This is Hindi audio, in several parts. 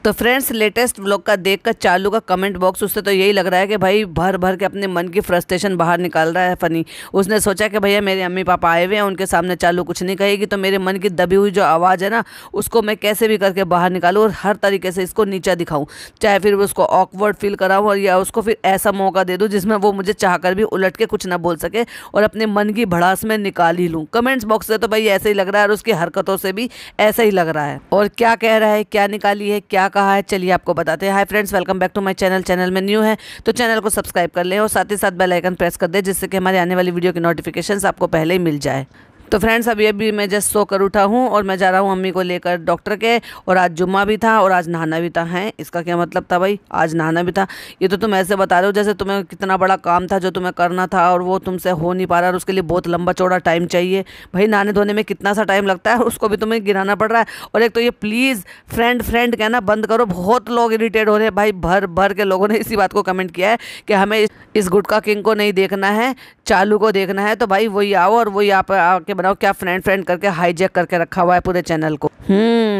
तो फ्रेंड्स, लेटेस्ट व्लॉग का देखकर चालू का कमेंट बॉक्स, उससे तो यही लग रहा है कि भाई भर भर के अपने मन की फ्रस्ट्रेशन बाहर निकाल रहा है फनी। उसने सोचा कि भैया मेरे अम्मी पापा आए हुए हैं, उनके सामने चालू कुछ नहीं कहेगी, तो मेरे मन की दबी हुई जो आवाज़ है ना, उसको मैं कैसे भी करके बाहर निकालूँ और हर तरीके से इसको नीचा दिखाऊँ। चाहे फिर उसको ऑकवर्ड फील कराऊँ और या उसको फिर ऐसा मौका दे दूँ जिसमें वो मुझे चाहकर भी उलट के कुछ ना बोल सके और अपने मन की भड़ास में निकाल ही लूँ। कमेंट्स बॉक्स से तो भाई ऐसे ही लग रहा है और उसकी हरकतों से भी ऐसा ही लग रहा है। और क्या कह रहा है, क्या निकाली है, क्या कहा है, चलिए आपको बताते हैं। Hi friends, welcome back to my channel. Channel में न्यू है तो चैनल को सब्सक्राइब कर लें और साथ ही साथ बेल आइकन प्रेस कर दें, जिससे कि हमारी आने वाली वीडियो की नोटिफिकेशंस आपको पहले ही मिल जाए। तो फ्रेंड्स, अभी मैं जस्ट सो कर उठा हूँ और मैं जा रहा हूँ अम्मी को लेकर डॉक्टर के। और आज जुम्मा भी था और आज नहाना भी था। है इसका क्या मतलब था भाई, आज नहाना भी था? ये तो तुम ऐसे बता रहे हो जैसे तुम्हें कितना बड़ा काम था जो तुम्हें करना था और वो तुमसे हो नहीं पा रहा और उसके लिए बहुत लंबा चौड़ा टाइम चाहिए। भाई नहाने धोने में कितना सा टाइम लगता है, उसको भी तुम्हें गिराना पड़ रहा है। और एक तो ये प्लीज़ फ्रेंड कहना बंद करो, बहुत लोग इरिटेट हो रहे हैं भाई। भर भर के लोगों ने इसी बात को कमेंट किया है कि हमें इस गुटका किंग को नहीं देखना है, चालू को देखना है। तो भाई वही आओ और वही आप आके बनाओ। क्या फ्रेंड करके हाईजैक करके रखा हुआ है पूरे चैनल को।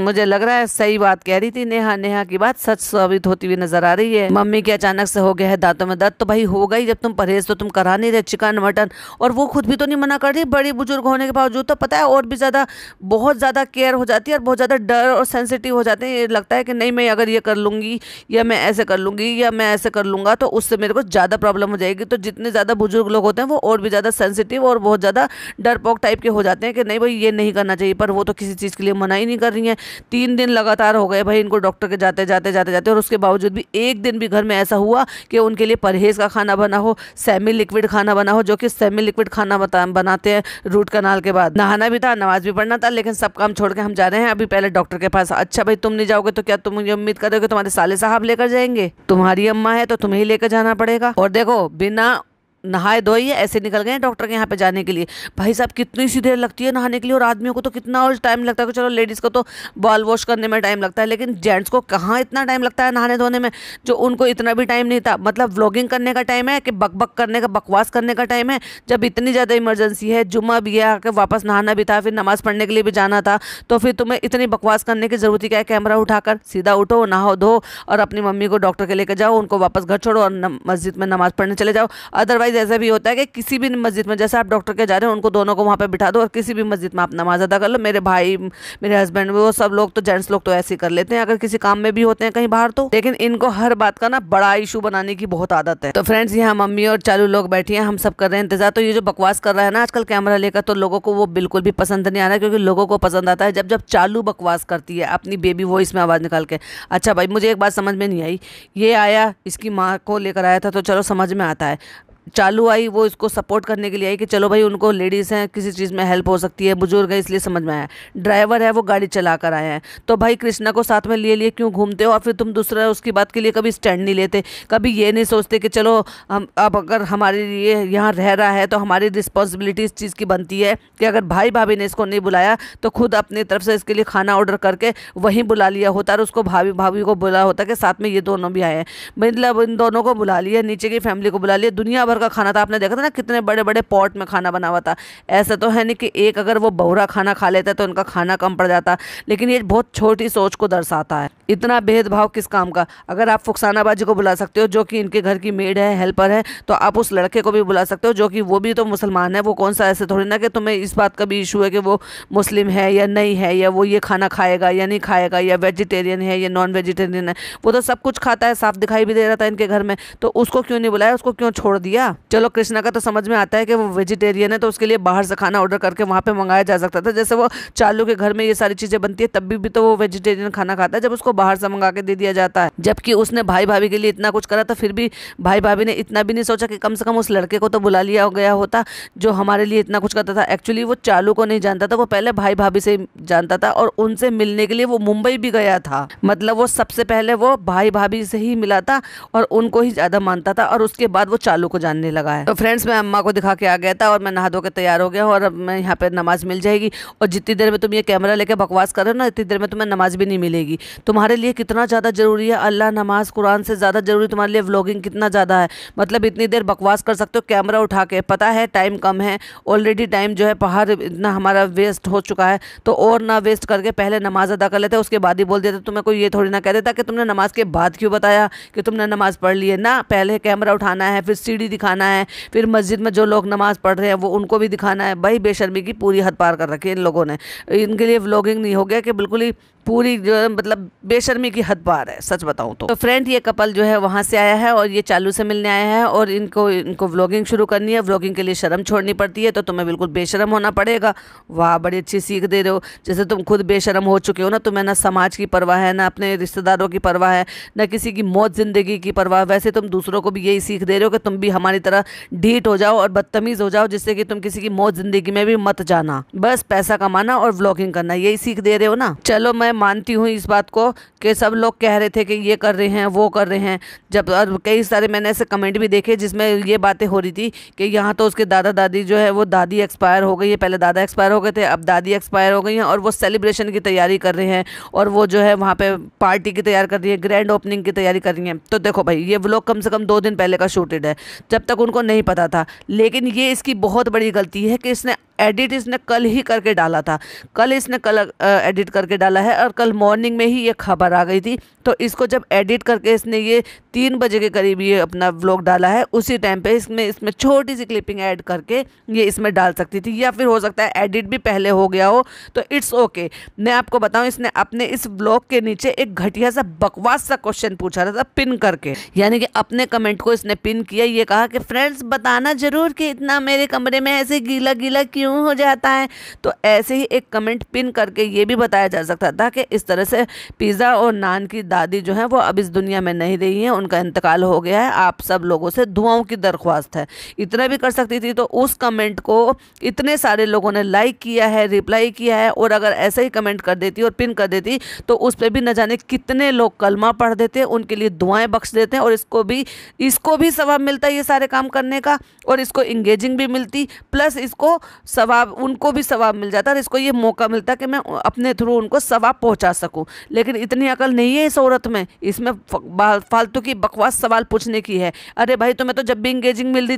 मुझे लग रहा है सही बात कह रही थी नेहा की बात सच साबित होती हुई नजर आ रही है। मम्मी के अचानक से हो गया है दांतों में दर्द। तो भाई होगा ही, जब तुम परहेज तो तुम करा नहीं रहे चिकन मटन, और वो खुद भी तो नहीं मना कर रही। बड़ी बुजुर्ग होने के बावजूद तो पता है और भी ज़्यादा बहुत ज़्यादा केयर हो जाती है और बहुत ज़्यादा डर और सेंसिटिव हो जाते हैं। ये लगता है कि नहीं, मैं अगर ये कर लूँगी या मैं ऐसे कर लूँगी या मैं ऐसे कर लूँगा तो उससे मेरे को ज़्यादा प्रॉब्लम हो जाएगी। तो जितने ज़्यादा बुजुर्ग लोग होते हैं वो और भी ज़्यादा सेंसिटिव और बहुत ज़्यादा डरपोक टाइप के हो जाते हैं कि नहीं भाई ये नहीं करना चाहिए। पर वो तो किसी चीज़ के लिए मना ही नहीं कर रही हैं। 3 दिन लगातार हो गए भाई इनको डॉक्टर के जाते और उसके बावजूद भी एक दिन भी घर में ऐसा हुआ कि उनके लिए परहेज का खाना बना हो, सेमी लिक्विड खाना बना हो, जो कि सेमी लिक्विड खाना बनाते हैं रूट कनाल के बाद। नहाना भी था, नमाज भी पढ़ना था, लेकिन सब काम छोड़ के हम जा रहे हैं अभी पहले डॉक्टर के पास। अच्छा भाई, तुम नहीं जाओगे तो क्या तुम मुझे उम्मीद कर रहे हो कि तुम्हारे साले साहब लेकर जाएंगे? तुम्हारी अम्मा है तो तुम्हें ही लेकर जाना पड़ेगा। और देखो, बिना नहाए धोए ऐसे निकल गए डॉक्टर के यहाँ पे जाने के लिए। भाई साहब, कितनी सी देर लगती है नहाने के लिए, और आदमियों को तो कितना और टाइम लगता है। चलो लेडीज़ को तो बॉल वॉश करने में टाइम लगता है, लेकिन जेंट्स को कहाँ इतना टाइम लगता है नहाने धोने में, जो उनको इतना भी टाइम नहीं था। मतलब व्लॉगिंग करने का टाइम है कि बक करने का, बकवास करने का टाइम है? जब इतनी ज़्यादा इमरजेंसी है, जुम्मा भी है, आके वापस नहाना भी था, फिर नमाज़ पढ़ने के लिए भी जाना था, तो फिर तुम्हें इतनी बकवास करने की ज़रूरत क्या है? कैमरा उठाकर सीधा उठो, नहाओ धो और अपनी मम्मी को डॉक्टर के लेकर जाओ, उनको वापस घर छोड़ो और मस्जिद में नमाज़ पढ़ने चले जाओ। अदरवाइज ऐसा भी होता है कि किसी भी मस्जिद में, जैसे आप डॉक्टर के जा रहे हो, उनको दोनों को वहाँ पे बिठा दो और किसी भी मस्जिद में आप नमाज अदा कर लो। मेरे भाई, मेरे हस्बैंड, वो सब लोग तो, जेंट्स लोग तो ऐसे ही कर लेते हैं अगर किसी काम में भी होते हैं कहीं बाहर तो। लेकिन इनको हर बात का ना बड़ा इशू बनाने की बहुत आदत है। तो फ्रेंड्स, यहाँ मम्मी और चालू लोग बैठी हैं, हम सब कर रहे हैं इंतजार। तो ये जो बकवास कर रहा है ना आजकल कैमरा लेकर, तो लोगों को वो बिल्कुल भी पसंद नहीं आ रहा है, क्योंकि लोगों को पसंद आता है जब चालू बकवास करती है अपनी बेबी वॉइस में आवाज़ निकाल के। अच्छा भाई, मुझे एक बात समझ में नहीं आई। ये आया, इसकी माँ को लेकर आया था तो चलो समझ में आता है। चालू आई, वो इसको सपोर्ट करने के लिए आई कि चलो भाई उनको, लेडीज़ हैं, किसी चीज़ में हेल्प हो सकती है, बुजुर्ग है, इसलिए समझ में आया। ड्राइवर है, वो गाड़ी चला कर आए हैं, तो भाई कृष्णा को साथ में लिए क्यों घूमते हो? और फिर तुम दूसरा उसकी बात के लिए कभी स्टैंड नहीं लेते, कभी ये नहीं सोचते कि चलो हम अब अगर हमारे लिए यहाँ रह रहा है तो हमारी रिस्पॉन्सिबिलिटी इस चीज़ की बनती है कि अगर भाई भाभी ने इसको नहीं बुलाया तो खुद अपनी तरफ से इसके लिए खाना ऑर्डर करके वहीं बुला लिया होता और उसको भाभी को बुला होता कि साथ में ये दोनों भी आए हैं। मतलब इन दोनों को बुला लिया, नीचे की फैमिली को बुला लिया, दुनिया भर का खाना था। आपने देखा था ना कितने बड़े बड़े पॉट में खाना बना हुआ था। ऐसा तो है नहीं कि एक अगर वो बहुरा खाना खा लेता तो उनका खाना कम पड़ जाता, लेकिन ये बहुत छोटी सोच को दर्शाता है। इतना भेदभाव किस काम का? अगर आप फुकसाना बाजी को बुला सकते हो जो कि इनके घर की मेड है, हेल्पर है, तो आप उस लड़के को भी बुला सकते हो जो कि वो भी तो मुसलमान है। वो कौन सा ऐसे थोड़ी ना कि तुम्हें इस बात का भी इशू है कि वो मुस्लिम है या नहीं है, या वो ये खाना खाएगा या नहीं खाएगा, या वेजिटेरियन है या नॉन वेजिटेरियन है। वो तो सब कुछ खाता है, साफ दिखाई भी दे रहा था इनके घर में, तो उसको क्यों नहीं बुलाया, उसको क्यों छोड़ दिया? चलो कृष्णा का तो समझ में आता है कि वो वेजिटेरियन है, तो उसके लिए बाहर से खाना ऑर्डर करके वहाँ पे मंगाया जा सकता था। जैसे वो चालू के घर में ये सारी चीज़ें बनती है तब भी तो वो वेजिटेरियन खाना खाता है जब उसको बाहर से मंगा के दे दिया जाता है। जबकि उसने भाई भाभी के लिए इतना कुछ करा, तो फिर भी भाई भाभी ने इतना भी नहीं सोचा कि कम से कम उस लड़के को तो बुला लिया गया होता जो हमारे लिए इतना कुछ करता था। एक्चुअली वो चालू को नहीं जानता था, वो पहले भाई भाभी से जानता था और उनसे मिलने के लिए वो मुंबई भी गया था। मतलब वो सबसे पहले वो भाई भाभी से ही मिला था और उनको ही ज़्यादा मानता था, और उसके बाद वो चालू को जाने मानने लगा है। तो फ्रेंड्स मैं अम्मा को दिखा के आ गया था और मैं नहा धो के तैयार हो गया और अब मैं यहाँ पे नमाज मिल जाएगी। और जितनी देर में तुम ये कैमरा लेके बकवास कर रहे हो ना, इतनी देर में तुम्हें नमाज भी नहीं मिलेगी। तुम्हारे लिए कितना ज़्यादा जरूरी है अल्लाह, नमाज कुरान से ज़्यादा जरूरी तुम्हारे लिए व्लॉगिंग कितना ज़्यादा है। मतलब इतनी देर बकवास कर सकते हो कैमरा उठा के, पता है टाइम कम है, ऑलरेडी टाइम जो है बाहर इतना हमारा वेस्ट हो चुका है, तो और ना वेस्ट करके पहले नमाज अदा कर लेते, उसके बाद ही बोल देते। तुम्हें कोई ये थोड़ी ना कह देता कि तुमने नमाज के बाद क्यों बताया कि तुमने नमाज पढ़ ली है। ना, पहले कैमरा उठाना है, फिर सीढ़ी दिखाना है, फिर मस्जिद में जो लोग नमाज पढ़ रहे हैं वो उनको भी दिखाना है। भाई बेशर्मी की पूरी हद पार कर रखी है इन लोगों ने। इनके लिए व्लॉगिंग नहीं हो गया कि बिल्कुल ही पूरी जो है मतलब बेशर्मी की हद पार है, सच बताऊं तो फ्रेंड ये कपल जो है वहां से आया है और ये चालू से मिलने आया है और इनको व्लॉगिंग शुरू करनी है। व्लॉगिंग के लिए शर्म छोड़नी पड़ती है, तो तुम्हें बिल्कुल बेशर्म होना पड़ेगा। वाह, बड़ी अच्छी सीख दे रहे हो। जैसे तुम खुद बेशर्म हो चुके हो ना, तुम्हें ना समाज की परवाह है, ना अपने रिश्तेदारों की परवाह है, ना किसी की मौत जिंदगी की परवाह। वैसे तुम दूसरों को भी यही सीख दे रहे हो कि तुम भी हमारी तरह ढीठ हो जाओ और बदतमीज हो जाओ, जिससे कि तुम किसी की मौत जिंदगी में भी मत जाना, बस पैसा कमाना और व्लॉगिंग करना, यही सीख दे रहे हो ना। चलो मैं मानती हूँ इस बात को कि सब लोग कह रहे थे कि ये कर रहे हैं वो कर रहे हैं, जब और कई सारे मैंने ऐसे कमेंट भी देखे जिसमें ये बातें हो रही थी कि यहाँ तो उसके दादा दादी जो है वो दादी एक्सपायर हो गई है, पहले दादा एक्सपायर हो गए थे, अब दादी एक्सपायर हो गई हैं और वो सेलिब्रेशन की तैयारी कर रहे हैं और वो जो है वहाँ पे पार्टी की तैयारी कर रही है, ग्रैंड ओपनिंग की तैयारी कर रही है। तो देखो भाई, ये व्लॉग कम से कम 2 दिन पहले का शूटेड है, जब तक उनको नहीं पता था। लेकिन ये इसकी बहुत बड़ी गलती है कि इसने कल ही करके डाला था, कल एडिट करके डाला है और कल मॉर्निंग में ही ये खबर आ गई थी। तो इसको जब एडिट करके इसने ये 3 बजे के करीब ये अपना व्लॉग डाला है, उसी टाइम पे इसमें छोटी सी क्लिपिंग ऐड करके ये इसमें डाल सकती थी, या फिर हो सकता है एडिट भी पहले हो गया हो, तो इट्स ओके। मैं आपको बताऊं, इसने अपने इस व्लॉग के नीचे एक घटिया सा बकवास सा क्वेश्चन पूछा था पिन करके, यानी कि अपने कमेंट को इसने पिन किया। ये कहा कि फ्रेंड्स बताना जरूर कि इतना मेरे कमरे में ऐसे गीला गीला क्यों हो जाता है। तो ऐसे ही एक कमेंट पिन करके ये भी बताया जा सकता था कि इस तरह से पिज़्ज़ा और नान की दादी जो है वो अब इस दुनिया में नहीं रही हैं, उनका इंतकाल हो गया है, आप सब लोगों से दुआओं की दरख्वास्त है। इतना भी कर सकती थी। तो उस कमेंट को इतने सारे लोगों ने लाइक किया है, रिप्लाई किया है, और अगर ऐसे ही कमेंट कर देती और पिन कर देती तो उस पर भी न जाने कितने लोग कलमा पढ़ देते, उनके लिए दुआएं बख्श देते हैं, और इसको भी सवाब मिलता है ये सारे काम करने का, और इसको इंगेजिंग भी मिलती, प्लस इसको सवाब, उनको भी सवाब मिल जाता, और इसको ये मौका मिलता कि मैं अपने थ्रू उनको सवाब पहुंचा सकूं। लेकिन इतनी अकल नहीं है इस औरत में, इसमें फालतू की बकवास सवाल पूछने की है। अरे भाई, तुम्हें तो जब भी इंगेजिंग मिल रही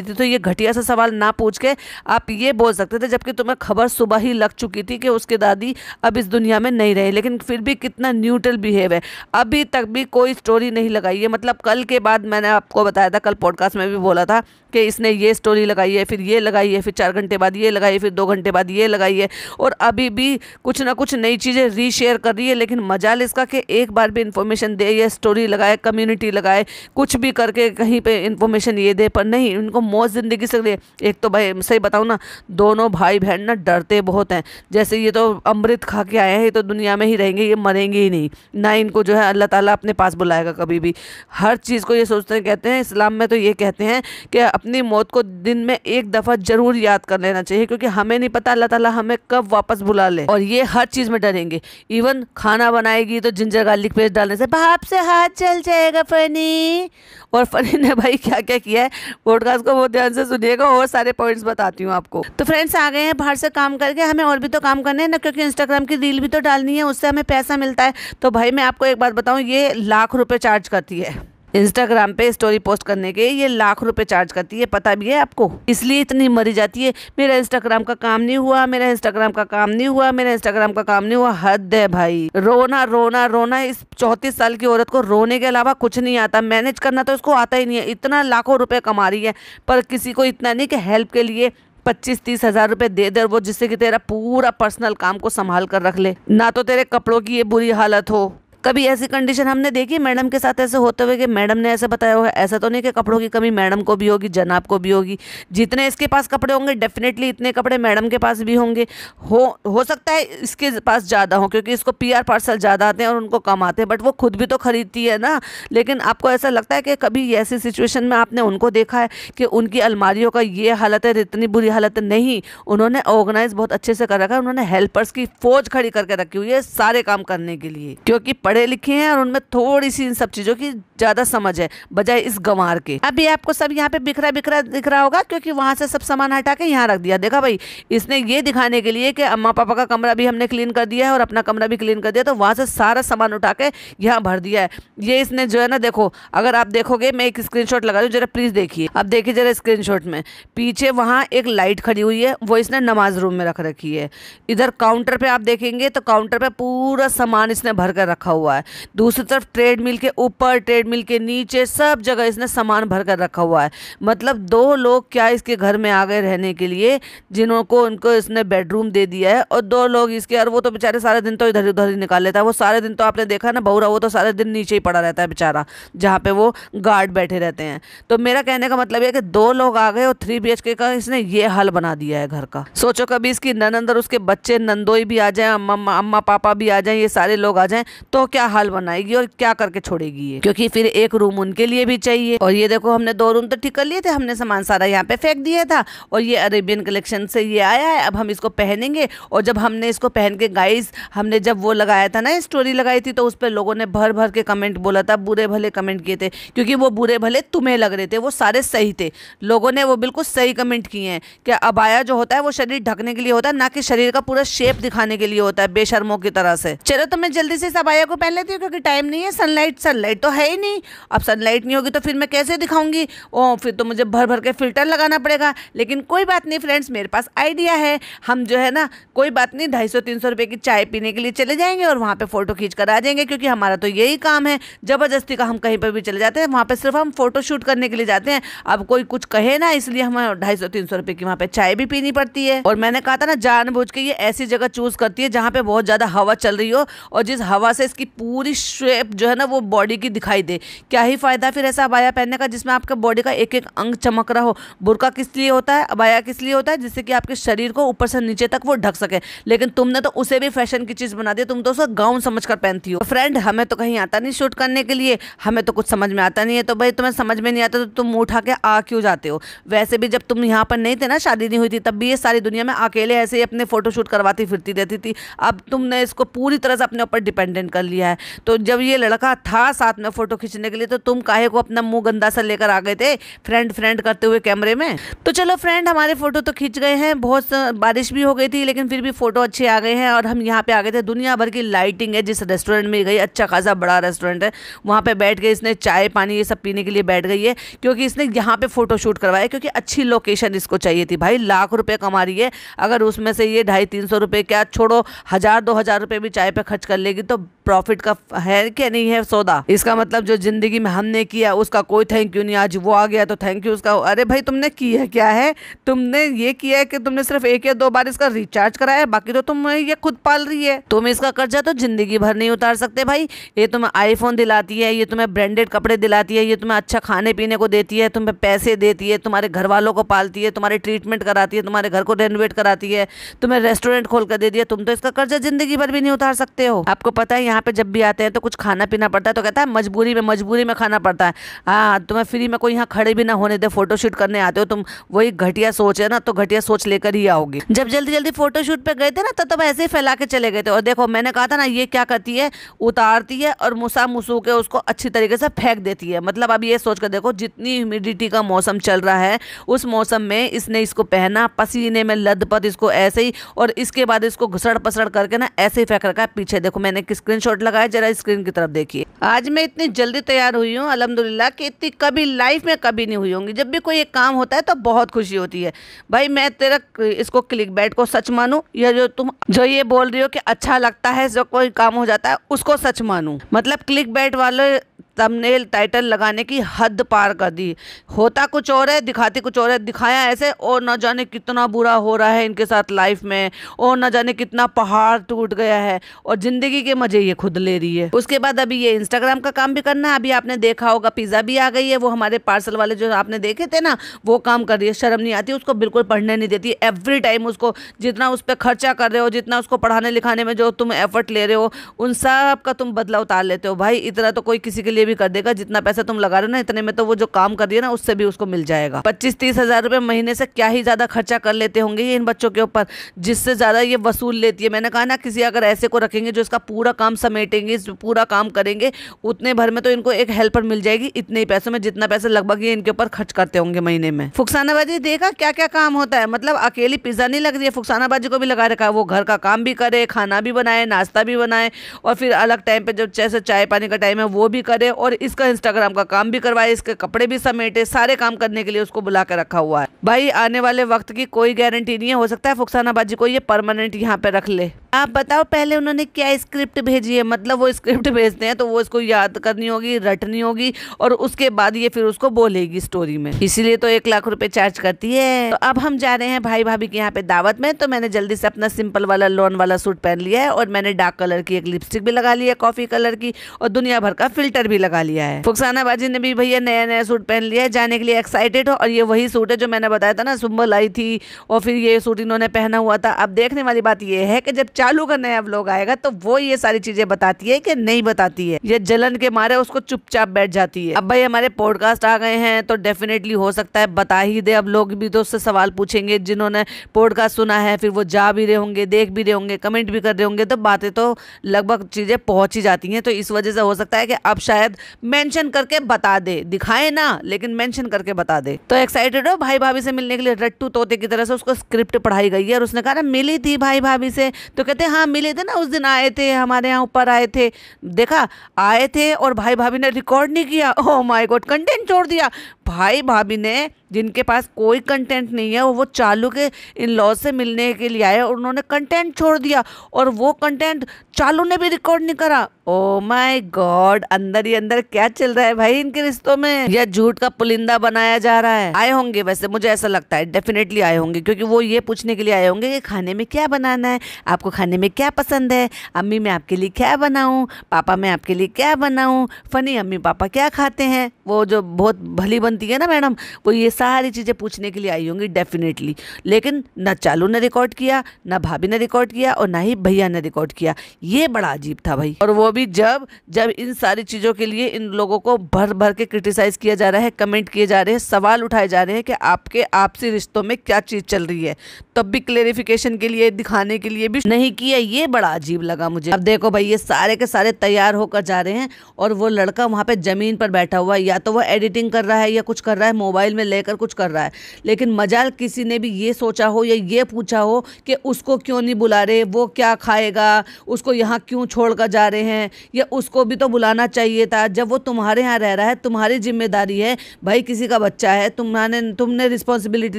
थी तो ये घटिया सा सवाल ना पूछ के आप ये बोल सकते थे, जबकि तुम्हें खबर सुबह ही लग चुकी थी कि उसके दादी अब इस दुनिया में नहीं रहे। लेकिन फिर भी कितना न्यूट्रल बिहेव है, अभी तक भी कोई स्टोरी नहीं लगाई है। मतलब कल के बाद मैंने आपको बताया था, कल पॉडकास्ट में भी बोला था कि इसने ये स्टोरी लगाई है, फिर ये लगाई है, फिर 4 घंटे बाद ये लगाई है, फिर 2 घंटे बाद ये लगाई है, और अभी भी कुछ ना कुछ नई चीज़ें रीशेयर कर रही है। लेकिन मजाल इसका कि एक बार भी इन्फॉर्मेशन दे, या स्टोरी लगाए, कम्युनिटी लगाए, कुछ भी करके कहीं पे इन्फॉर्मेशन ये दे, पर नहीं, इनको मौत ज़िंदगी से ले। एक तो भाई सही बताऊँ ना, दोनों भाई बहन ना डरते बहुत हैं। जैसे ये तो अमृत खा के आए हैं, ये तो दुनिया में ही रहेंगे, ये मरेंगे ही नहीं, ना इनको जो है अल्लाह ताला अपने पास बुलाएगा कभी भी। हर चीज़ को ये सोचते हैं, कहते हैं इस्लाम में तो ये कहते हैं कि अपनी मौत को दिन में एक दफ़ा जरूर याद कर लेना चाहिए, क्योंकि हमें नहीं पता अल्लाह ताला हमें कब वापस बुला ले। और ये हर चीज़ में डरेंगे। इवन खाना बनाएगी तो जिंजर गार्लिक पेस्ट डालने से भाप से हाथ चल जाएगा फनी। और फनी ने भाई क्या क्या किया है, पॉडकास्ट को बहुत ध्यान से सुनिएगा, और सारे पॉइंट्स बताती हूँ आपको। तो फ्रेंड्स आ गए हैं बाहर से काम करके, हमें और भी तो काम करने हैं ना, क्योंकि इंस्टाग्राम की रील भी तो डालनी है, उससे हमें पैसा मिलता है। तो भाई मैं आपको एक बात बताऊँ, ये लाख रुपये चार्ज करती है इंस्टाग्राम पे स्टोरी पोस्ट करने के, ये लाख रुपए चार्ज करती है, पता भी है आपको। इसलिए इतनी मरी जाती है, मेरा इंस्टाग्राम का काम नहीं हुआ, मेरा इंस्टाग्राम का काम नहीं हुआ, मेरा इंस्टाग्राम का काम नहीं हुआ। हद है भाई, रोना रोना रोना। इस 34 साल की औरत को रोने के अलावा कुछ नहीं आता, मैनेज करना तो इसको आता ही नहीं है। इतना लाखों रुपए कमा रही है, पर किसी को इतना नहीं कि हेल्प के लिए 25-30 हज़ार रुपए दे दे, वो जिससे कि तेरा पूरा पर्सनल काम को संभाल कर रख ले, ना तो तेरे कपड़ों की ये बुरी हालत हो। कभी ऐसी कंडीशन हमने देखी मैडम के साथ ऐसे होते हुए कि मैडम ने ऐसे बताया होगा? ऐसा तो नहीं कि कपड़ों की कमी मैडम को भी होगी, जनाब को भी होगी। जितने इसके पास कपड़े होंगे डेफिनेटली इतने कपड़े मैडम के पास भी होंगे। हो सकता है इसके पास ज़्यादा हो, क्योंकि इसको PR पार्सल ज़्यादा आते हैं और उनको कम आते हैं, बट वो खुद भी तो खरीदती है ना। लेकिन आपको ऐसा लगता है कि कभी ऐसी सिचुएशन में आपने उनको देखा है कि उनकी अलमारियों का ये हालत है, इतनी बुरी हालत नहीं। उन्होंने ऑर्गेनाइज बहुत अच्छे से कर रखा है, उन्होंने हेल्पर्स की फौज खड़ी करके रखी हुई है सारे काम करने के लिए, क्योंकि पढ़े लिखे हैं और उनमें थोड़ी सी इन सब चीज़ों की ज़्यादा समझ है बजाय इस गंवार के। अभी आपको सब यहाँ पे बिखरा बिखरा दिख रहा होगा क्योंकि वहाँ से सब सामान हटा के यहाँ रख दिया। देखा भाई, इसने ये दिखाने के लिए कि अम्मा पापा का कमरा भी हमने क्लीन कर दिया है और अपना कमरा भी क्लीन कर दिया, तो वहाँ से सारा सामान उठा के यहाँ भर दिया है। ये इसने जो है ना, देखो अगर आप देखोगे, मैं एक स्क्रीनशॉट लगा रही हूँ, जरा प्लीज़ देखिए। अब देखिए जरा स्क्रीनशॉट में, पीछे वहाँ एक लाइट खड़ी हुई है, वो इसने नमाज रूम में रख रखी है। इधर काउंटर पे आप देखेंगे तो काउंटर पे पूरा सामान इसने भर कर रखा हुआ है। दूसरी तरफ ट्रेडमिल के ऊपर, ट्रेडमिल के नीचे, सब जगह इसने सामान भर कर रखा हुआ है। मतलब 2 लोग क्या इसके घर में आ गए रहने के लिए, जिनको उनको इसने बेडरूम दे दिया है, और 2 लोग इसके, और वो तो बेचारे सारे दिन तो इधर उधर ही निकाल लेता है। वो सारे दिन तो आपने देखा ना बहुरा, वो तो सारे दिन नीचे ही पड़ा रहता है बेचारा, जहाँ पे वो गार्ड बैठे रहते हैं। तो मेरा कहने का मतलब है कि 2 लोग आ गए और 3 BHK का इसने ये हाल बना दिया है घर का। सोचो कभी इसकी ननंद और उसके बच्चे नंदोई भी आ जाए, अम्मा पापा भी आ जाए, ये सारे लोग आ जाएं, तो क्या हाल बनाएगी और क्या करके छोड़ेगी ये, क्योंकि फिर एक रूम उनके लिए भी चाहिए। और ये देखो, हमने 2 रूम तो ठीक कर लिए थे, हमने सामान सारा यहाँ पे फेंक दिया था, और ये अरेबियन कलेक्शन से ये आया है। अब हम इसको पहनेंगे, और जब हमने इसको पहन के, गाइस हमने जब वो लगाया था ना, स्टोरी लगाई थी, तो उस पर लोगों ने भर भर के कमेंट बोला था, बुरे भले कमेंट किए थे, क्योंकि वो बुरे भले तुम्हें लग रहे थे, वो सारे सही थे। लोगों ने वो बिल्कुल सही कमेंट किए हैं कि अबाया जो होता है वो शरीर ढकने के लिए होता है, ना कि शरीर का पूरा शेप दिखाने के लिए होता है, बेशर्मों की तरह से। चलो तो मैं जल्दी से इस अबाया को पहन लेती हूँ, क्योंकि टाइम नहीं है। सनलाइट तो है ही नहीं। अब सनलाइट नहीं होगी तो फिर मैं कैसे दिखाऊंगी? ओ, फिर तो मुझे भर भर के फिल्टर लगाना पड़ेगा। लेकिन कोई बात नहीं फ्रेंड्स, मेरे पास आइडिया है। हम जो है ना, कोई बात नहीं, 250-300 रुपये की चाय पीने के लिए चले जाएंगे और वहाँ पे फोटो खींच कर आ जाएंगे, क्योंकि हमारा तो यही काम है। जबरदस्ती का हम कहीं पर भी चले जाते हैं, वहाँ पे सिर्फ हम फोटो शूट करने के लिए जाते हैं। अब कोई कुछ कहे ना, इसलिए हमें 250-300 रुपये की वहाँ पे चाय भी पीनी पड़ती है। और मैंने कहा था ना, जानबूझ के ये ऐसी जगह चूज करती है जहाँ पे बहुत ज्यादा हवा चल रही हो, और जिस हवा से इसकी पूरी शेप जो है ना वो बॉडी की दिखाई दे। क्या ही फायदा फिर ऐसा अबाया पहनने का जिसमें आपका बॉडी का एक एक अंग चमक रहा हो। बुर्का किस लिए होता है, अबाया किस लिए होता है? जिससे कि आपके शरीर को ऊपर से नीचे तक वो ढक सके। लेकिन तुमने तो उसे भी फैशन की चीज बना दी, तुम तो उसका गाउन समझकर पहनती हो। फ्रेंड, हमें तो कहीं आता नहीं शूट करने के लिए, हमें तो कुछ समझ में आता नहीं है। तो भाई तुम्हें समझ में नहीं आता तो तुम उठा के आ क्यों जाते हो? वैसे भी जब तुम यहाँ पर नहीं थे ना, शादी नहीं हुई थी, तब भी ये सारी दुनिया में अकेले ऐसे ही अपने फोटोशूट करवाती फिरती रहती थी। अब तुमने इसको पूरी तरह से अपने ऊपर डिपेंडेंट कर लिया है। तो जब ये लड़का था साथ में फोटो खींचने के लिए, तो तुम काहे को अपना मुंह गंदा सा लेकर आ गए थे फ्रेंड करते हुए कैमरे में? तो चलो फ्रेंड, हमारे फोटो तो खींच गए हैं, बहुत बारिश भी हो गई थी, लेकिन फिर भी फोटो अच्छे आ गए हैं। और हम यहाँ पे आ गए थे, दुनिया भर की लाइटिंग है। जिस रेस्टोरेंट में गई, अच्छा खासा बड़ा रेस्टोरेंट है, वहाँ पे बैठ के इसने चाय पानी ये सब पीने के लिए बैठ गई है, क्योंकि इसने यहाँ पे फोटो शूट करवाया, क्योंकि अच्छी लोकेशन इसको चाहिए थी। भाई लाख रुपए कमा रही है, अगर उसमें से ये 250-300 रुपये, क्या छोड़ो 1000-2000 रुपये भी चाय पे खर्च कर लेगी, तो प्रॉफिट का है क्या नहीं है सौदा। इसका मतलब जो जिंदगी में हमने किया उसका कोई थैंक यू नहीं। आज वो आ गया तो थैंक यू उसका। अरे भाई, तुमने किया क्या है? तुमने ये किया है कि तुमने सिर्फ 1 या 2 बार इसका रिचार्ज कराया, बाकी तो तुम ये खुद पाल रही है। तुम इसका कर्जा तो जिंदगी भर नहीं उतार सकते भाई। ये तुम्हें आईफोन दिलाती है, ये तुम्हें ब्रांडेड कपड़े दिलाती है, ये तुम्हें अच्छा खाने पीने को देती है, तुम्हें पैसे देती है, तुम्हारे घर वालों को पालती है, तुम्हारे ट्रीटमेंट कराती है, तुम्हारे घर को रेनोवेट कराती है, तुम्हें रेस्टोरेंट खोल कर दे दिया। तुम तो इसका कर्जा जिंदगी भर भी नहीं उतार सकते हो। आपको पता है, यहाँ पे जब भी आते हैं तो कुछ खाना पीना पड़ता है, तो कहता है मजबूरी में खाना पड़ता है। हाँ, तुम्हें फ्री में कोई यहाँ खड़े भी ना होने दे, फोटोशूट करने आते हो तुम। वही घटिया सोच है ना, तो घटिया सोच लेकर ही आओगे। जब जल्दी फोटोशूट पे गए थे ना, तब ऐसे ही फैला के चले गए थे। और देखो, मैंने कहा था ना, ये क्या करती है, उतारती है और मुसू के उसको अच्छी तरीके से फेंक देती है। मतलब अब ये सोच कर देखो, जितनी ह्यूमिडिटी का मौसम चल रहा है, उस मौसम में इसने इसको पहना, पसीने में लदपद इसको ऐसे ही, और इसके बाद इसको घुसड़ पसड़ करके ना ऐसे ही फेंक रखा है। पीछे देखो, मैंने एक स्क्रीनशॉट लगाया, जरा स्क्रीन की तरफ देखिए। आज मैं इतनी जल्दी तैयार हुई हूँ अल्हम्दुलिल्लाह, कि इतनी कभी लाइफ में कभी नहीं हुई होंगी। जब भी कोई एक काम होता है तो बहुत खुशी होती है। भाई मैं तेरा इसको क्लिक बैट को सच मानूं, या जो ये बोल रही हो कि अच्छा लगता है जो कोई काम हो जाता है उसको सच मानूं? मतलब क्लिक बैट वाले थंबनेल टाइटल लगाने की हद पार कर दी। होता कुछ और है, दिखाती कुछ और है। दिखाया ऐसे, और न जाने कितना बुरा हो रहा है इनके साथ लाइफ में, और न जाने कितना पहाड़ टूट गया है, और जिंदगी के मजे ये खुद ले रही है। उसके बाद अभी ये इंस्टाग्राम का काम भी करना है। अभी आपने देखा होगा, पिज्जा भी आ गई है। वो हमारे पार्सल वाले जो आपने देखे थे ना, वो काम कर रही है। शर्म नहीं आती उसको, बिल्कुल पढ़ने नहीं देती। एवरी टाइम उसको जितना उस पर खर्चा कर रहे हो, जितना उसको पढ़ाने लिखाने में जो तुम एफर्ट ले रहे हो, उन सब का तुम बदला उतार लेते हो। भाई इतना तो कोई किसी के लिए भी कर देगा, जितना पैसा तुम लगा रहे हो ना इतने में तो वो जो काम कर रही है ना उससे भी उसको मिल जाएगा। 25-30 हजार रुपए महीने से क्या ही ज्यादा खर्चा कर लेते होंगे ये इन बच्चों के ऊपर, जिससे ज्यादा ये वसूल लेती है। मैंने कहा ना किसी अगर ऐसे को रखेंगे जो इसका पूरा काम समेटेंगे, पूरा काम करेंगे, उतने भर में तो इनको एक हेल्पर मिल जाएगी इतने ही पैसों में जितना पैसा लगभग ये इनके ऊपर खर्च करते होंगे महीने में। फुकसाना बाजी देखा क्या क्या काम होता है, मतलब अकेली पिज्जा नहीं लग रही है, फुकसाना बाजी को भी लगा रखा है। वो घर का काम भी करे, खाना भी बनाए, नाश्ता भी बनाए, और फिर अलग टाइम पे जब जैसे चाय पानी का टाइम है वो भी करे, और इसका इंस्टाग्राम का काम भी करवाए, इसके कपड़े भी समेटे, सारे काम करने के लिए उसको बुला कर रखा हुआ है। भाई आने वाले वक्त की कोई गारंटी नहीं है, हो सकता है फुकसाना बाजी को ये परमानेंट यहाँ पे रख ले। आप बताओ पहले उन्होंने क्या स्क्रिप्ट भेजी है, मतलब वो स्क्रिप्ट भेजते हैं तो वो इसको याद करनी होगी, रटनी होगी, और उसके बाद ये फिर उसको बोलेगी स्टोरी में, इसीलिए तो 1 लाख रुपए चार्ज करती है। तो अब हम जा रहे हैं भाई भाभी के यहाँ पे दावत में, तो मैंने जल्दी से अपना सिंपल वाला लॉन वाला सूट पहन लिया है, और मैंने डार्क कलर की एक लिपस्टिक भी लगा ली है, कॉफी कलर की, और दुनिया भर का फिल्टर भी लगा लिया है। फुकसाना बाजी ने भी भैया नया नया सूट पहन लिया है, जाने के लिए एक्साइटेड हो, और ये वही सूट है जो मैंने बताया था ना, सुम्बल आई थी और फिर ये सूट इन्होंने पहना हुआ था। अब देखने वाली बात ये है कि जब चालू का नया व्लॉग आएगा तो वो ये सारी चीजें बताती है कि नहीं बताती है, ये जलन के मारे उसको चुपचाप बैठ जाती है। अब भाई हमारे पॉडकास्ट आ गए हैं तो डेफिनेटली हो सकता है बता ही दे, अब लोग भी तो उससे सवाल पूछेंगे, जिन्होंने पॉडकास्ट सुना है फिर वो जा भी रहे होंगे, देख भी रहे होंगे, कमेंट भी कर रहे होंगे, तो बातें तो लगभग चीजें पहुंच ही जाती हैं। तो इस वजह से हो सकता है कि अब शायद मेंशन करके बता दे, दिखाए ना लेकिन मेंशन करके बता दे। तो एक्साइटेड हो भाई भाभी से मिलने के लिए, रट्टू तोते की तरह से उसको स्क्रिप्ट पढ़ाई गई है, और उसने कहा ना मिली थी भाई भाभी से, तो कहते हाँ मिले थे ना, उस दिन आए थे हमारे यहाँ ऊपर आए थे, देखा आए थे और भाई भाभी ने रिकॉर्ड नहीं किया, ओह माय गॉड कंटेंट छोड़ दिया। भाई भाभी ने जिनके पास कोई कंटेंट नहीं है वो चालू के इन लॉ से मिलने के लिए आए और उन्होंने कंटेंट छोड़ दिया, और वो कंटेंट चालू ने भी रिकॉर्ड नहीं करा। ओ माय गॉड, अंदर ही अंदर क्या चल रहा है भाई इनके रिश्तों में, या झूठ का पुलिंदा बनाया जा रहा है। आए होंगे वैसे, मुझे ऐसा लगता है डेफिनेटली आए होंगे, क्योंकि वो ये पूछने के लिए आए होंगे कि खाने में क्या बनाना है, आपको खाने में क्या पसंद है, अम्मी मैं आपके लिए क्या बनाऊं, पापा मैं आपके लिए क्या बनाऊं, फनी अम्मी पापा क्या खाते हैं, वो जो बहुत भली बनती है ना मैडम, वो ये सारी चीजें पूछने के लिए आई होंगी डेफिनेटली। लेकिन ना चालू ने रिकॉर्ड किया, ना भाभी ने रिकॉर्ड किया, और ना ही भैया ने रिकॉर्ड किया। ये बड़ा अजीब था भाई, और वो भी जब इन सारी चीजों के लिए इन लोगों को भर भर के क्रिटिसाइज किया जा रहा है, कमेंट किए जा रहे हैं, सवाल उठाए जा रहे हैं कि आपके आपसी रिश्तों में क्या चीज चल रही है, तब भी क्लेरिफिकेशन के लिए, दिखाने के लिए भी नहीं किया। ये बड़ा अजीब लगा मुझे। अब देखो भाई ये सारे के सारे तैयार होकर जा रहे हैं, और वो लड़का वहां पे जमीन पर बैठा हुआ है, या तो वो एडिटिंग कर रहा है या कुछ कर रहा है, मोबाइल में लेकर कुछ कर रहा है। लेकिन मजाल किसी ने भी ये सोचा हो या ये पूछा हो कि उसको क्यों नहीं बुला रहे, वो क्या खाएगा, उसको यहाँ क्यों छोड़कर जा रहे हैं, या उसको भी तो बुलाना चाहिए था। जब वो तुम्हारे यहाँ रह रहा है, तुम्हारी जिम्मेदारी है भाई, किसी का बच्चा है, तुमने रिस्पॉन्सिबिलिटी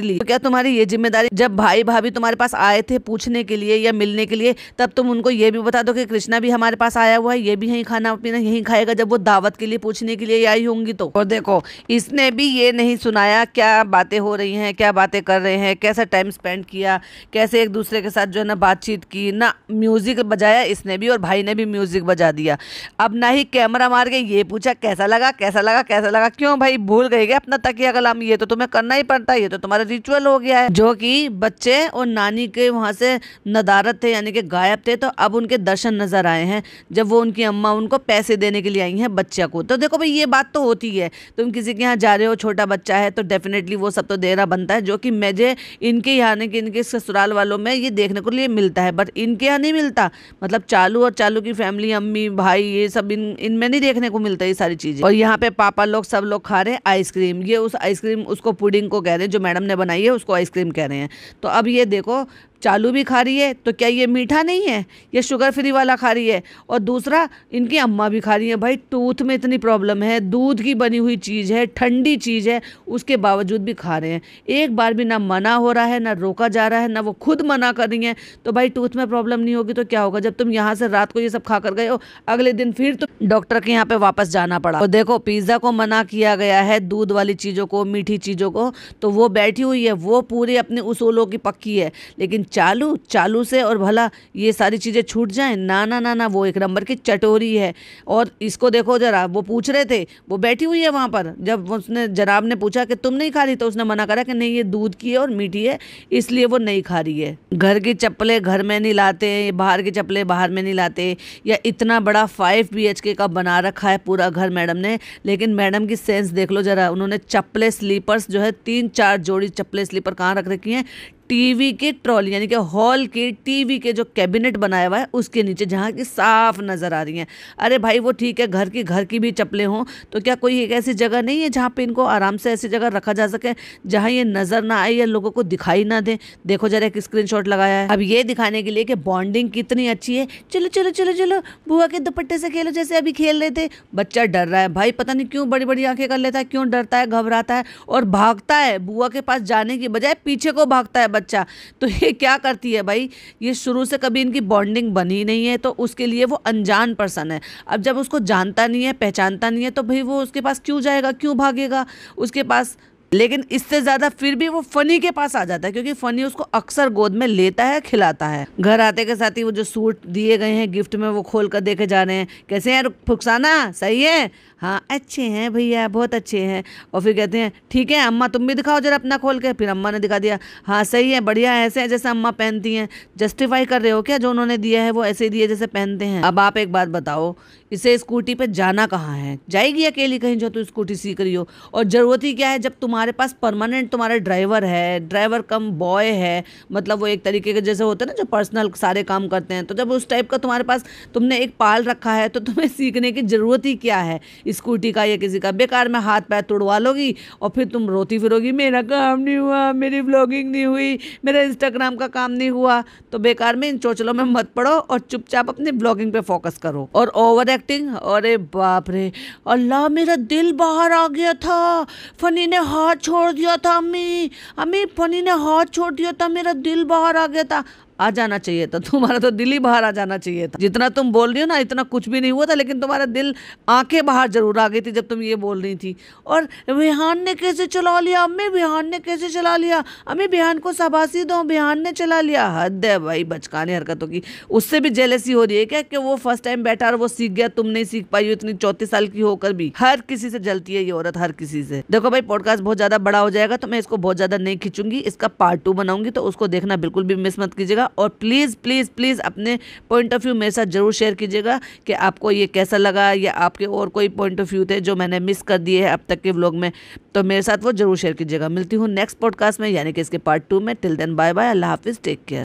ली, तो क्या तुम्हारी ये जिम्मेदारी, जब भाई भाभी तुम्हारे पास आए थे पूछने के लिए या मिलने के लिए, तब तुम उनको ये भी बता दो कि कृष्णा भी हमारे पास आया हुआ है, ये भी यहीं खाना पीना यहीं खाएगा, जब वो दावत के लिए पूछने के लिए आई होंगी तो। और देखो इसने भी ये नहीं सुनाया क्या बातें हो रही हैं, क्या बातें कर रहे हैं, कैसा टाइम स्पेंड किया, कैसे एक दूसरे के साथ जो है ना बातचीत की, ना म्यूजिक बजाया इसने भी, और भाई ने भी म्यूजिक बजा दिया। अब ना ही कैमरा मार के ये पूछा कैसा लगा कैसा लगा कैसा लगा, क्यों भाई भूल गए क्या अपना तकिया कलाम, ये तो तुम्हें करना ही पड़ता है, ये तो तुम्हारा रिचुअल हो गया है। जो कि बच्चे और नानी के वहां से नदारत थे यानी कि गायब थे, तो अब उनके दर्शन नजर आए हैं जब वो उनकी अम्मा उनको पैसे देने के लिए आई हैं बच्चा को। तो देखो भाई ये बात तो होती है, तुम किसी के यहाँ जा रहे हो, छोटा बच्चा है तो डेफिनेटली वो सब तो देना बनता है, जो कि मुझे इनके यहाँ नहीं कि इनके ससुराल वालों में ये देखने को लिए मिलता है, बट इनके यहाँ नहीं मिलता। मतलब चालू और चालू की फैमिली, अम्मी भाई, ये सब इनमें नहीं देखने को मिलता ये सारी चीजें। और यहाँ पे पापा लोग सब लोग खा रहे हैं आइसक्रीम, ये उस आइसक्रीम उसको पुडिंग को कह रहे हैं, जो मैडम ने बनाई है उसको आइसक्रीम कह रहे हैं। तो अब ये देखो चालू भी खा रही है, तो क्या ये मीठा नहीं है, ये शुगर फ्री वाला खा रही है, और दूसरा इनकी अम्मा भी खा रही है। भाई टूथ में इतनी प्रॉब्लम है, दूध की बनी हुई चीज़ है, ठंडी चीज़ है, उसके बावजूद भी खा रहे हैं। एक बार भी ना मना हो रहा है, ना रोका जा रहा है, ना वो खुद मना कर रही हैं। तो भाई टूथ में प्रॉब्लम नहीं होगी तो क्या होगा, जब तुम यहाँ से रात को ये सब खा कर गए हो, अगले दिन फिर तो डॉक्टर के यहाँ पे वापस जाना पड़ा। तो देखो पिज्ज़ा को मना किया गया है, दूध वाली चीज़ों को, मीठी चीज़ों को, तो वो बैठी हुई है, वो पूरे अपने उसूलों की पक्की है। लेकिन चालू, चालू से और भला ये सारी चीज़ें छूट जाएं? ना ना ना ना, वो एक नंबर की चटोरी है। और इसको देखो जरा, वो पूछ रहे थे, वो बैठी हुई है वहाँ पर, जब उसने जनाब ने पूछा कि तुम नहीं खा रही, तो उसने मना करा कि नहीं ये दूध की है और मीठी है, इसलिए वो नहीं खा रही है। घर की चप्पलें घर में नहीं लाते, बाहर की चप्पलें बाहर में नहीं लाते, या इतना बड़ा 5 BHK का बना रखा है पूरा घर मैडम ने, लेकिन मैडम की सेंस देख लो जरा, उन्होंने चप्पलें स्लीपर्स जो है 3-4 जोड़ी चप्पलें स्लीपर कहाँ रख रखी हैं? टीवी के ट्रॉली, यानी कि हॉल के टीवी के जो कैबिनेट बनाया हुआ है उसके नीचे, जहाँ की साफ नजर आ रही हैं। अरे भाई वो ठीक है, घर की भी चप्पलें हों, तो क्या कोई एक ऐसी जगह नहीं है जहाँ पे इनको आराम से ऐसी जगह रखा जा सके जहाँ ये नजर ना आए या लोगों को दिखाई ना दे? देखो जरा, एक स्क्रीनशॉट लगाया है अब ये दिखाने के लिए कि बॉन्डिंग कितनी अच्छी है। चलो चलो चलो चलो, बुआ के दुपट्टे से खेलो जैसे अभी खेल रहे थे। बच्चा डर रहा है भाई, पता नहीं क्यों बड़ी बड़ी आंखें कर लेता है, क्यों डरता है, घबराता है और भागता है, बुआ के पास जाने की बजाय पीछे को भागता है बच्चा। तो ये क्या करती है भाई, ये शुरू से कभी इनकी बॉन्डिंग बनी नहीं है, तो उसके लिए वो अनजान पर्सन है। अब जब उसको जानता नहीं है, पहचानता नहीं है, तो भाई वो उसके पास क्यों जाएगा, क्यों भागेगा उसके पास? लेकिन इससे ज्यादा फिर भी वो फनी के पास आ जाता है, क्योंकि फनी उसको अक्सर गोद में लेता है, खिलाता है। घर आते के साथ ही वो जो सूट दिए गए हैं गिफ्ट में, वो खोल कर देखे जा रहे हैं। कैसे हैं फुकसाना, सही है? हाँ अच्छे हैं भैया, बहुत अच्छे हैं। और फिर कहते हैं ठीक है अम्मा तुम भी दिखाओ जरा अपना खोल के। फिर अम्मा ने दिखा दिया, हाँ सही है, बढ़िया है, ऐसे है जैसे अम्मा पहनती हैं। जस्टिफाई कर रहे हो क्या, जो उन्होंने दिया है वो ऐसे दिए जैसे पहनते हैं? अब आप एक बात बताओ, इसे स्कूटी पे जाना कहाँ है? जाएगी अकेली कहीं जो तू स्कूटी सीख रही हो? और जरूरत ही क्या है जब तुम्हारे पास परमानेंट तुम्हारे ड्राइवर है, ड्राइवर कम बॉय है, मतलब वो एक तरीके के जैसे होते हैं ना जो पर्सनल सारे काम करते हैं, तो जब उस टाइप का तुम्हारे पास तुमने एक पाल रखा है, तो तुम्हें सीखने की जरूरत ही क्या है स्कूटी का या किसी का? बेकार में हाथ पैर तुड़वा लोगी और फिर तुम रोती फिरोगी, मेरा काम नहीं हुआ, मेरी व्लॉगिंग नहीं हुई, मेरा इंस्टाग्राम का काम नहीं हुआ। तो बेकार में इन चोचलों में मत पड़ो और चुपचाप अपनी व्लॉगिंग पे फोकस करो। और ओवर एक्टिंग, अरे बाप रे, अल्लाह मेरा दिल बाहर आ गया था, फनी ने हाथ छोड़ दिया था। अम्मी अम्मी, फनी ने हाथ छोड़ दिया था, मेरा दिल बाहर आ गया था। आ जाना चाहिए था, तुम्हारा तो दिल ही बाहर आ जाना चाहिए था। जितना तुम बोल रही हो ना इतना कुछ भी नहीं हुआ था, लेकिन तुम्हारा दिल, आंखें बाहर जरूर आ गई थी जब तुम ये बोल रही थी। और बिहान ने कैसे चला लिया अम्मी, बिहान ने कैसे चला लिया अम्मी, बिहान को शाबाशी दो, बिहान ने चला लिया। हद है भाई बचकाने हरकतों की। उससे भी जेलसी हो रही है क्या कि वो फर्स्ट टाइम बैठा और वो सीख गया, तुम नहीं सीख पाई हो इतनी 34 साल की होकर भी? हर किसी से जलती है ये औरत, हर किसी से। देखो भाई पॉडकास्ट बहुत ज्यादा बड़ा हो जाएगा, तो मैं इसको बहुत ज्यादा नहीं खींचूंगी, इसका पार्ट 2 बनाऊंगी, तो उसको देखना बिल्कुल भी मिस मत कीजिएगा। और प्लीज़ प्लीज़ प्लीज़ अपने पॉइंट ऑफ व्यू मेरे साथ जरूर शेयर कीजिएगा कि आपको ये कैसा लगा, या आपके और कोई पॉइंट ऑफ व्यू थे जो मैंने मिस कर दिए हैं अब तक के व्लॉग में, तो मेरे साथ वो जरूर शेयर कीजिएगा। मिलती हूँ नेक्स्ट पॉडकास्ट में, यानी कि इसके पार्ट 2 में। टिल देन बाय बाय, अल्लाह हाफिज़, टेक केयर।